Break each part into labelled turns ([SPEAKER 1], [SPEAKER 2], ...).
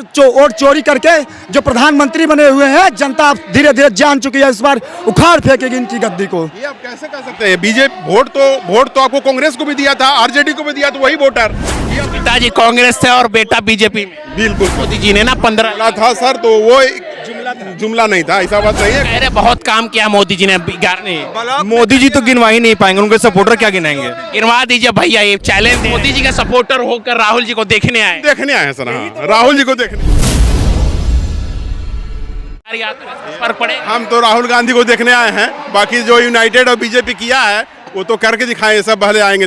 [SPEAKER 1] Vote चोरी करके जो प्रधानमंत्री बने हुए हैं, जनता धीरे धीरे जान चुकी है, इस बार उखाड़ फेंकेगी इनकी गद्दी को।
[SPEAKER 2] ये आप कैसे कर सकते हैं? बीजेपी वोट तो आपको कांग्रेस को भी दिया था, आरजेडी को भी दिया, तो वही वोटर।
[SPEAKER 3] पिताजी कांग्रेस थे और बेटा बीजेपी में।
[SPEAKER 2] बिल्कुल,
[SPEAKER 3] मोदी जी ने ना 15
[SPEAKER 2] था सर, तो वो जुमला नहीं था, ऐसा बात नहीं है।
[SPEAKER 3] कह रहे बहुत काम किया मोदी जी ने, बिगाड़ नहीं।
[SPEAKER 4] मोदी जी तो गिनवा ही नहीं पाएंगे, उनके सपोर्टर क्या गिनाएंगे?
[SPEAKER 3] गिनवा दीजिए भैया, ये चैलेंज। मोदी जी का सपोर्टर होकर राहुल जी को देखने आए
[SPEAKER 2] हैं सर। हाँ, राहुल जी को देखने।
[SPEAKER 3] फर्क पड़े।
[SPEAKER 2] हम तो राहुल गांधी को देखने आए हैं, बाकी जो यूनाइटेड और बीजेपी किया है वो तो करके दिखाए, सब भले आएंगे।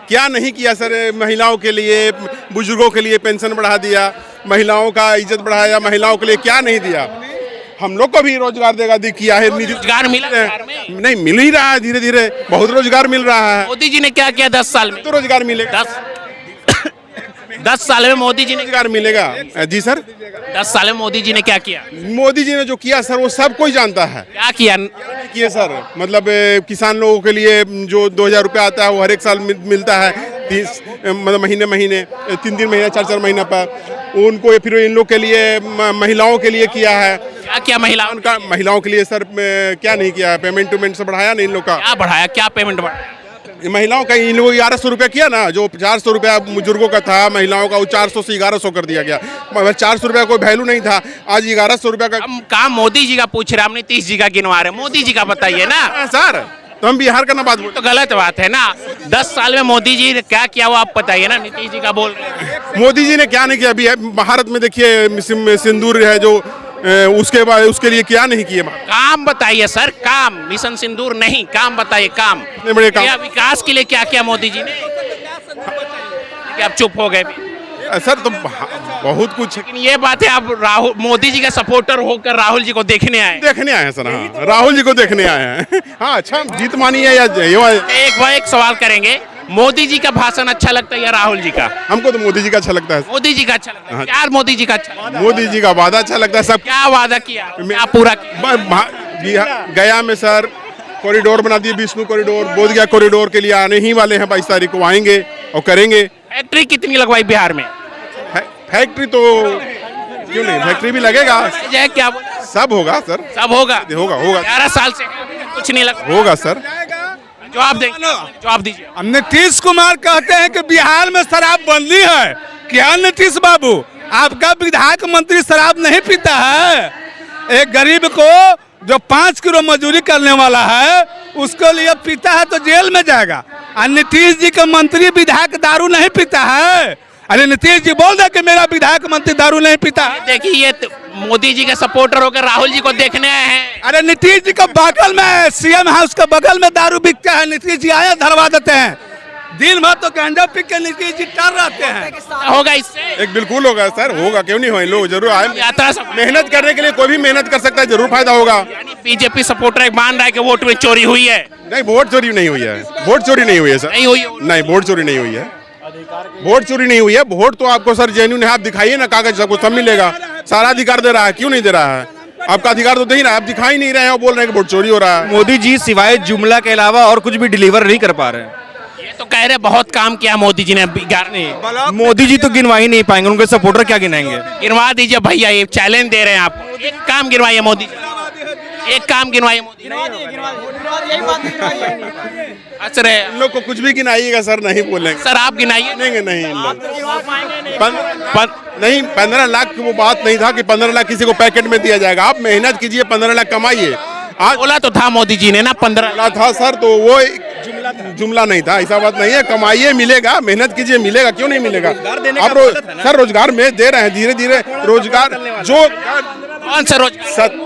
[SPEAKER 2] क्या नहीं किया सर? महिलाओं के लिए, बुजुर्गों के लिए पेंशन बढ़ा दिया, महिलाओं का इज्जत बढ़ाया, महिलाओं के लिए क्या नहीं दिया? हम लोग को भी रोजगार देगा किया है।
[SPEAKER 3] रोजगार मिला
[SPEAKER 2] नहीं, मिल ही रहा है, धीरे धीरे बहुत रोजगार मिल रहा है।
[SPEAKER 3] मोदी जी ने क्या किया 10 साल में?
[SPEAKER 2] तो रोजगार मिलेगा।
[SPEAKER 3] 10 साल में मोदी जी ने
[SPEAKER 2] रोजगार मिलेगा जी सर।
[SPEAKER 3] 10 साल में मोदी जी ने क्या किया?
[SPEAKER 2] मोदी जी ने जो किया सर वो सब कोई जानता है।
[SPEAKER 3] क्या किया?
[SPEAKER 2] किए सर, मतलब किसान लोगों के लिए जो 2000 रुपया आता है वो हर एक साल मिलता है, 30 मतलब महीने 3 महीना 4 महीना पर उनको। फिर इन लोग के लिए, महिलाओं के लिए किया है।
[SPEAKER 3] क्या किया
[SPEAKER 2] महिलाओं के लिए सर? क्या नहीं किया? पेमेंट से बढ़ाया नहीं इन लोग का।
[SPEAKER 3] क्या बढ़ाया? क्या पेमेंट बढ़ाया?
[SPEAKER 2] महिलाओं का इन लोगों 1100 रुपया किया ना, जो 400 रुपया बुजुर्गों का था, महिलाओं का वो 400 से 1100 कर दिया गया। 400 रुपया कोई वैल्यू नहीं था, आज 1100 रुपया का।
[SPEAKER 3] हम काम मोदी जी का पूछ रहे हैं, हम नीतीश जी का गिनवा रहे हैं। मोदी जी का बताइए ना
[SPEAKER 2] सर, तो हम बिहार का ना बात
[SPEAKER 3] तो गलत बात है ना। 10 साल में मोदी जी ने क्या किया वो आप बताइए ना। नीतीश जी का बोल रहे हैं।
[SPEAKER 2] मोदी जी ने क्या नहीं किया? अभी भारत में देखिए सिंदूर है जो, उसके बाद उसके लिए क्या नहीं किए?
[SPEAKER 3] काम बताइए सर, काम। मिशन सिंदूर नहीं, काम बताइए। काम
[SPEAKER 2] बड़े काम।
[SPEAKER 3] विकास के लिए क्या किया मोदी जी ने? आप चुप हो गए
[SPEAKER 2] सर, तो बहुत कुछ।
[SPEAKER 3] लेकिन ये बात है, आप मोदी जी का सपोर्टर होकर राहुल जी को देखने आए
[SPEAKER 2] हैं सर। हाँ, राहुल जी को देखने आए हैं। हाँ, अच्छा, जीत मानी है या
[SPEAKER 3] एक सवाल करेंगे, मोदी जी का भाषण अच्छा लगता है या राहुल जी का?
[SPEAKER 2] हमको तो मोदी जी का अच्छा लगता है।
[SPEAKER 3] मोदी जी का अच्छा लगता है। क्या मोदी जी का अच्छा लगता है?
[SPEAKER 2] मोदी जी का वादा अच्छा लगता है। सब
[SPEAKER 3] क्या वादा किया? क्या पूरा किया?
[SPEAKER 2] गया में सर कॉरिडोर बना दिए, विष्णु कॉरिडोर, बोधगया कॉरिडोर के लिए आने ही वाले हैं। 22 तारीख को आएंगे और करेंगे।
[SPEAKER 3] फैक्ट्री कितनी लगवाई बिहार में?
[SPEAKER 2] फैक्ट्री तो क्यों नहीं, फैक्ट्री भी लगेगा।
[SPEAKER 3] क्या
[SPEAKER 2] सब होगा सर,
[SPEAKER 3] सब होगा।
[SPEAKER 2] 11
[SPEAKER 3] साल से कुछ नहीं लगा।
[SPEAKER 2] होगा सर।
[SPEAKER 3] जवाब दीजिए।
[SPEAKER 4] नीतीश कुमार कहते हैं कि बिहार में शराबबंदी है। क्या नीतीश बाबू, आपका विधायक मंत्री शराब नहीं पीता है? एक गरीब को जो 5 किलो मजदूरी करने वाला है उसके लिए पीता है तो जेल में जाएगा। और नीतीश जी का मंत्री विधायक दारू नहीं पीता है। अरे नीतीश जी बोल दे कि मेरा विधायक मंत्री दारू नहीं पीता।
[SPEAKER 3] देखिए, ये मोदी जी के सपोर्टर होकर राहुल जी को देखने आए हैं।
[SPEAKER 4] अरे नीतीश जी का बगल में सीएम हाउस के बगल में दारू बिकता है, नीतीश जी आया धरवा देते हैं। दिन भर तो गांजा पी के नीतीश जी टर रहते हैं।
[SPEAKER 3] होगा इससे?
[SPEAKER 2] एक बिल्कुल होगा सर, होगा, क्यों नहीं होगा? लोग जरूर आए।
[SPEAKER 3] यात्रा
[SPEAKER 2] मेहनत करने के लिए कोई भी मेहनत कर सकता है, जरूर फायदा होगा।
[SPEAKER 3] बीजेपी सपोर्टर मान रहा है कि वोट में चोरी हुई है।
[SPEAKER 2] नहीं, वोट चोरी नहीं हुई है। वोट चोरी नहीं हुई है सर।
[SPEAKER 3] नहीं हुई?
[SPEAKER 2] नहीं, वोट चोरी नहीं हुई है। वोट चोरी नहीं हुई है। वोट तो आपको सर जेन्युइन है, आप दिखाइए ना, कागज सब कुछ सब मिलेगा। सारा अधिकार दे रहा है, क्यों नहीं दे रहा है? आपका अधिकार तो दे ही रहा है, आप दिखा ही नहीं रहे हैं और बोल रहे हैं कि वोट चोरी हो रहा है।
[SPEAKER 4] मोदी जी सिवाय जुमला के अलावा और कुछ भी डिलीवर नहीं कर पा रहे हैं।
[SPEAKER 3] ये तो कह रहे बहुत काम किया मोदी जी ने, बिगाड़ नहीं।
[SPEAKER 4] मोदी जी तो गिनवा ही नहीं पाएंगे, उनके सपोर्टर क्या गिनाएंगे?
[SPEAKER 3] गिनवा दीजिए भैया, ये चैलेंज दे रहे हैं आपको। एक काम गिनवाइए मोदी जी, एक काम गिनवाइए मोदी। हंस रहे
[SPEAKER 2] इन लोग को कुछ भी गिनाइएगा सर, नहीं बोलेंगे
[SPEAKER 3] सर। आप गिनाइए।
[SPEAKER 2] नहीं, नहीं, 15 लाख की वो बात नहीं था कि 15 लाख किसी को पैकेट में दिया जाएगा। आप मेहनत कीजिए, 15 लाख कमाइए। आज
[SPEAKER 3] बोला तो था मोदी जी ने ना 15
[SPEAKER 2] लाख था सर, तो वो जुमला नहीं था, ऐसा बात नहीं है। कमाइए, मिलेगा, मेहनत कीजिए, मिलेगा, क्यों नहीं मिलेगा? आप सर रोजगार में दे रहे हैं, धीरे धीरे रोजगार। जो
[SPEAKER 3] कौन सा रोजगार?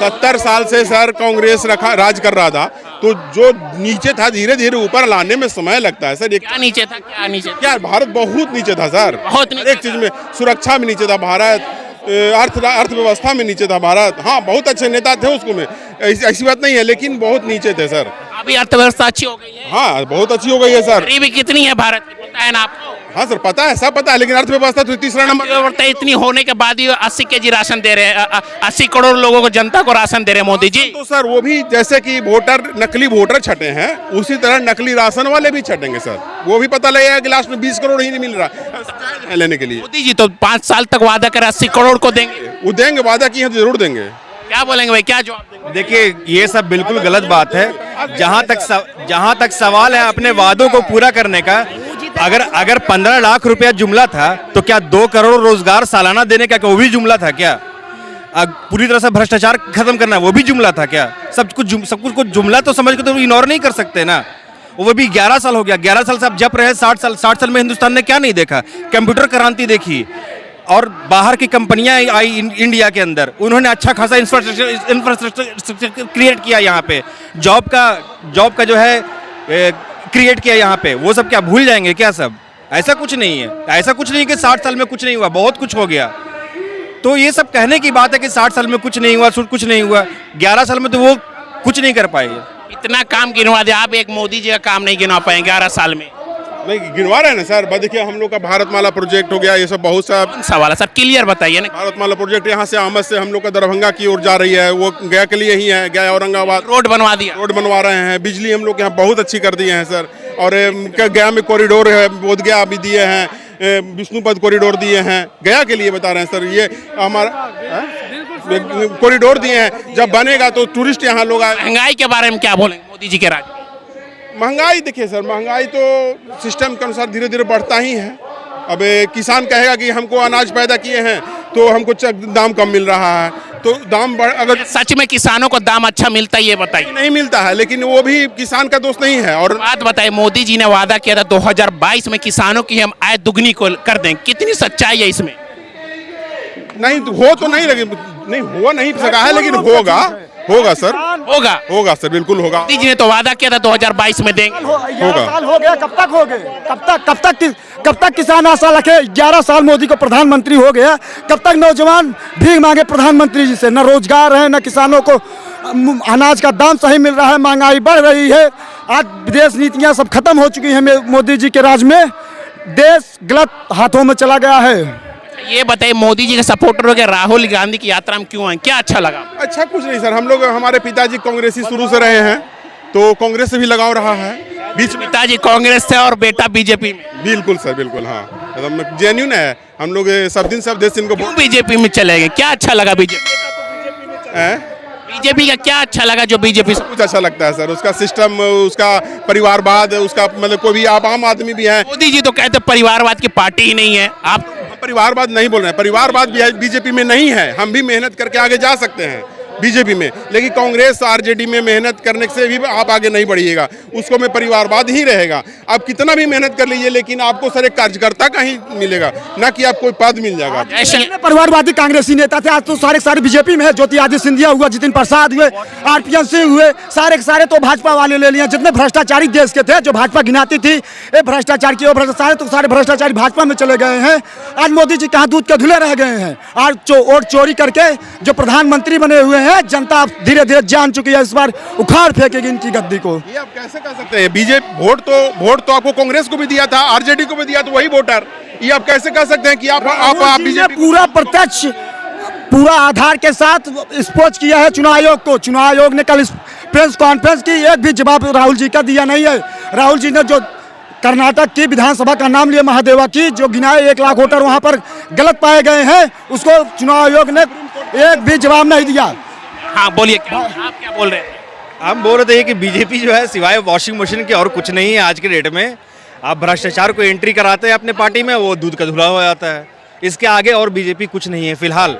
[SPEAKER 2] 70 साल से सर कांग्रेस राज कर रहा था, तो जो नीचे था धीरे धीरे ऊपर लाने में समय लगता है सर।
[SPEAKER 3] क्या नीचे था?
[SPEAKER 2] क्या भारत बहुत नीचे था सर,
[SPEAKER 3] बहुत
[SPEAKER 2] एक चीज में। सुरक्षा में नीचे था भारत, अर्थव्यवस्था में नीचे था भारत। हाँ, बहुत अच्छे नेता थे उसको में, ऐसी बात नहीं है, लेकिन बहुत नीचे थे सर।
[SPEAKER 3] अभी अर्थव्यवस्था अच्छी हो गई है।
[SPEAKER 2] हाँ, बहुत अच्छी हो गई है सर।
[SPEAKER 3] गरीबी कितनी है भारत की, पता है ना आपको?
[SPEAKER 2] हाँ सर पता है, सब पता है, लेकिन अर्थव्यवस्था तो तीसरा नंबर।
[SPEAKER 3] अर्थव्यवस्था इतनी होने के बाद ही 80 केजी राशन दे रहे हैं, 80 करोड़ लोगों को, जनता को राशन दे रहे हैं मोदी जी।
[SPEAKER 2] तो सर वो भी जैसे कि वोटर, नकली वोटर छटे हैं, उसी तरह नकली राशन वाले भी छटेंगे सर। वो भी पता लगेगा कि लास्ट में 20 करोड़ ही नहीं मिल रहा है लेने के लिए।
[SPEAKER 3] मोदी जी तो 5 साल तक वादा कर 80 करोड़ को देंगे,
[SPEAKER 2] वो देंगे, वादा किए हैं तो जरूर देंगे।
[SPEAKER 3] क्या बोलेंगे भाई, क्या जवाब देंगे?
[SPEAKER 5] देखिए ये सब बिल्कुल गलत बात है। जहां तक सवाल है अपने वादों को पूरा करने का, अगर 15 लाख रुपया जुमला था तो क्या 2 करोड़ रोजगार सालाना देने का वो भी जुमला था क्या? पूरी तरह से भ्रष्टाचार खत्म करना वो भी जुमला था क्या? सब कुछ को जुमला तो समझ के तो इग्नोर नहीं कर सकते ना। वो भी 11 साल हो गया, 11 साल से आप जप रहे, 60 साल में हिंदुस्तान ने क्या नहीं देखा? कंप्यूटर क्रांति देखी और बाहर की कंपनियां आई इंडिया के अंदर, उन्होंने अच्छा खासा इंफ्रास्ट्रक्चर क्रिएट किया यहाँ पे, जॉब का जो है क्रिएट किया यहाँ पे। वो सब क्या भूल जाएंगे क्या सब? ऐसा कुछ नहीं है, ऐसा कुछ नहीं कि 60 साल में कुछ नहीं हुआ, बहुत कुछ हो गया। तो ये सब कहने की बात है कि 60 साल में कुछ नहीं हुआ, कुछ नहीं हुआ, 11 साल में तो वो कुछ नहीं कर पाए।
[SPEAKER 3] इतना काम गिनवा दिया आप, एक मोदी जी का काम नहीं गिनवा पाए 11 साल में।
[SPEAKER 2] नहीं गिनवा रहे हैं ना सर, देखिए हम लोग का भारतमाला प्रोजेक्ट हो गया, ये सब बहुत सा
[SPEAKER 3] सवाल है सर, क्लियर बताइए ना।
[SPEAKER 2] भारतमाला प्रोजेक्ट यहाँ से अहमद से हम लोग का दरभंगा की ओर जा रही है, वो गया के लिए ही है, गया औरंगाबाद
[SPEAKER 3] रोड बनवा दिया,
[SPEAKER 2] रोड बनवा रहे हैं। बिजली हम लोग यहाँ बहुत अच्छी कर दिए हैं सर। और गया में कॉरिडोर है, बोधगया भी दिए हैं, विष्णुपद कॉरिडोर दिए हैं, गया के लिए बता रहे हैं सर। ये हमारा कॉरिडोर दिए हैं, जब बनेगा तो टूरिस्ट यहाँ लोग आए।
[SPEAKER 3] महंगाई के बारे में क्या बोलेंगे मोदी जी के राज में?
[SPEAKER 2] महंगाई देखिए सर, महंगाई तो सिस्टम के अनुसार धीरे धीरे बढ़ता ही है। अब किसान कहेगा कि हमको अनाज पैदा किए हैं तो हमको दाम कम मिल रहा है, तो दाम अगर
[SPEAKER 3] सच में किसानों को दाम अच्छा मिलता है ये बताइए।
[SPEAKER 2] नहीं मिलता है, लेकिन वो भी किसान का दोष नहीं है। और
[SPEAKER 3] बात बताइए, मोदी जी ने वादा किया था 2022 में किसानों की हम आय दुगनी को कर दें, कितनी सच्चाई है इसमें?
[SPEAKER 2] नहीं हो तो नहीं लगे, नहीं हो नहीं सका है, लेकिन होगा सर, होगा सर, बिल्कुल होगा।
[SPEAKER 3] मोदी जी ने तो वादा किया था 2022 में देंगे।
[SPEAKER 1] 11 साल हो गया, कब तक हो गए? कब तक किसान आशा रखे? 11 साल मोदी को प्रधानमंत्री हो गया, कब तक नौजवान भीख मांगे प्रधानमंत्री जी से? न रोजगार है, न किसानों को अनाज का दाम सही मिल रहा है, महंगाई बढ़ रही है। आज विदेश नीतियां सब खत्म हो चुकी हैं मोदी जी के राज में, देश गलत हाथों में चला गया है।
[SPEAKER 3] ये बताइए, मोदी जी के सपोर्टर हो गए, राहुल गांधी की यात्रा में क्यों आए, क्या अच्छा लगा?
[SPEAKER 2] अच्छा कुछ नहीं सर, हम लोग, हमारे पिताजी कांग्रेसी शुरू से रहे हैं, तो कांग्रेस से भी लगाव रहा है। बीच में
[SPEAKER 3] पिताजी कांग्रेस से और बेटा बीजेपी में।
[SPEAKER 2] बिल्कुल सर, बिल्कुल, हाँ मतलब जेन्युइन है। हम लोग सब देश इनको
[SPEAKER 3] बीजेपी में चले गए, क्या अच्छा लगा बीजेपी का? क्या अच्छा लगा जो बीजेपी से?
[SPEAKER 2] कुछ अच्छा लगता है सर, उसका सिस्टम, उसका परिवारवाद, उसका मतलब कोई भी आप आम आदमी भी है।
[SPEAKER 3] मोदी जी तो कहते परिवारवाद की पार्टी ही नहीं है, आप
[SPEAKER 2] परिवारवाद नहीं बोल रहे हैं, परिवारवाद भी बीजेपी में नहीं है। हम भी मेहनत करके आगे जा सकते हैं बीजेपी में, लेकिन कांग्रेस आरजेडी में मेहनत करने से भी आप आगे नहीं बढ़िएगा, उसको में परिवारवाद ही रहेगा। आप कितना भी मेहनत कर लीजिए, लेकिन आपको सर एक कार्यकर्ता का ही मिलेगा, ना कि आपको पद मिल जाएगा।
[SPEAKER 1] परिवारवादी कांग्रेसी नेता थे, आज तो सारे बीजेपी में है। ज्योतिरादित्य सिंधिया हुआ, जितिन प्रसाद हुए, आरपीएन सिंह हुए, सारे तो भाजपा वाले ले लिए। जितने भ्रष्टाचारी देश के थे, जो भाजपा गिनाती थी ये भ्रष्टाचार की, सारे भ्रष्टाचारी भाजपा में चले गए हैं। आज मोदी जी कहाँ दूध के धुले रह गए हैं। आज वोट चोरी करके जो प्रधानमंत्री बने हुए हैं, जनता धीरे धीरे जान चुकी है, इस बार उखाड़ फेंकेगी इनकी गद्दी को।
[SPEAKER 2] ये आप कैसे कह सकते हैं? बीजेपी वोट तो आपको कांग्रेस को भी दिया था, आरजेडी को भी दिया, तो वही वोटर। ये आप कैसे कह सकते हैं कि आप बीजेपी
[SPEAKER 1] पूरा प्रत्यक्ष, पूरा आधार के साथ स्पोच किया है चुनाव आयोग को। चुनाव आयोग ने कल प्रेस कॉन्फ्रेंस की, एक भी जवाब राहुल जी का दिया नहीं है। राहुल जी ने जो कर्नाटक की विधानसभा का नाम लिया, महादेवा की, जो गिनाए 1 लाख वोटर वहां पर गलत पाए गए हैं, उसको चुनाव आयोग ने एक भी जवाब नहीं दिया।
[SPEAKER 3] हाँ बोलिए, आप क्या बोल रहे हैं?
[SPEAKER 5] हम बोल रहे थे कि बीजेपी जो है सिवाय वॉशिंग मशीन के और कुछ नहीं है आज के डेट में। आप भ्रष्टाचार को एंट्री कराते हैं अपने पार्टी में, वो दूध का धुला हो जाता है। इसके आगे और बीजेपी कुछ नहीं है फिलहाल।